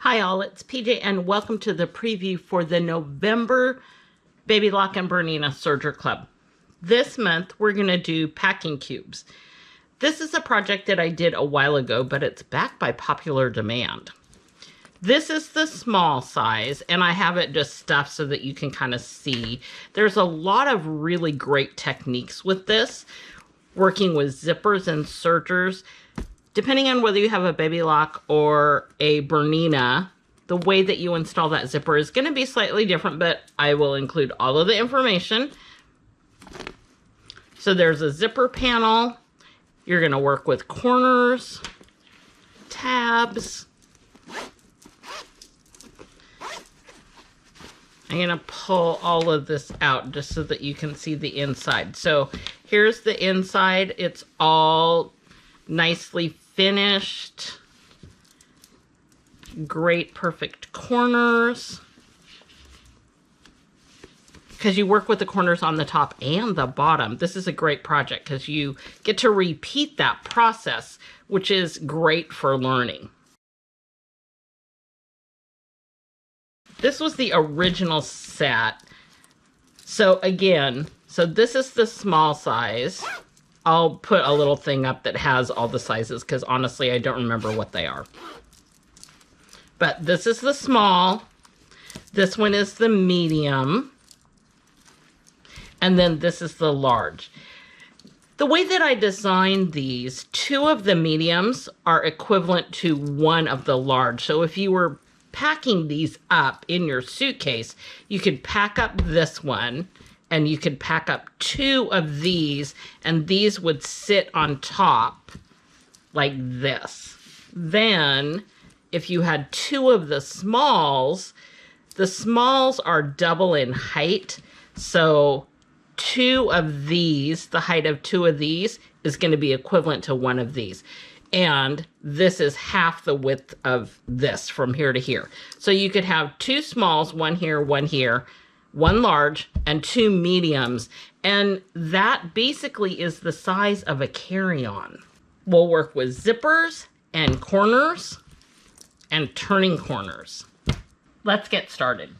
Hi all, it's PJ and welcome to the preview for the November BabyLock and Bernina Serger Club. This month we're going to do packing cubes. This is a project that I did a while ago, but it's back by popular demand. This is the small size, and I have it just stuffed so that you can kind of see. There's a lot of really great techniques with this, working with zippers and sergers. Depending on whether you have a BabyLock or a Bernina, the way that you install that zipper is going to be slightly different, but I will include all of the information. So there's a zipper panel. You're going to work with corners, tabs. I'm going to pull all of this out just so that you can see the inside. So here's the inside. It's all nicely finished. Great, perfect corners. Because you work with the corners on the top and the bottom. This is a great project because you get to repeat that process, which is great for learning. This was the original set. So again, this is the small size. I'll put a little thing up that has all the sizes because honestly, I don't remember what they are. But this is the small. This one is the medium. And then this is the large. The way that I designed these, 2 of the mediums are equivalent to 1 of the large. So if you were packing these up in your suitcase, you could pack up this one and you could pack up 2 of these, and these would sit on top like this. Then, if you had 2 of the smalls are double in height. So 2 of these, the height of 2 of these is going to be equivalent to 1 of these. And this is half the width of this from here to here. So you could have 2 smalls, 1 here, 1 here, 1 large, and 2 mediums. And that basically is the size of a carry-on. We'll work with zippers and corners and turning corners. Let's get started.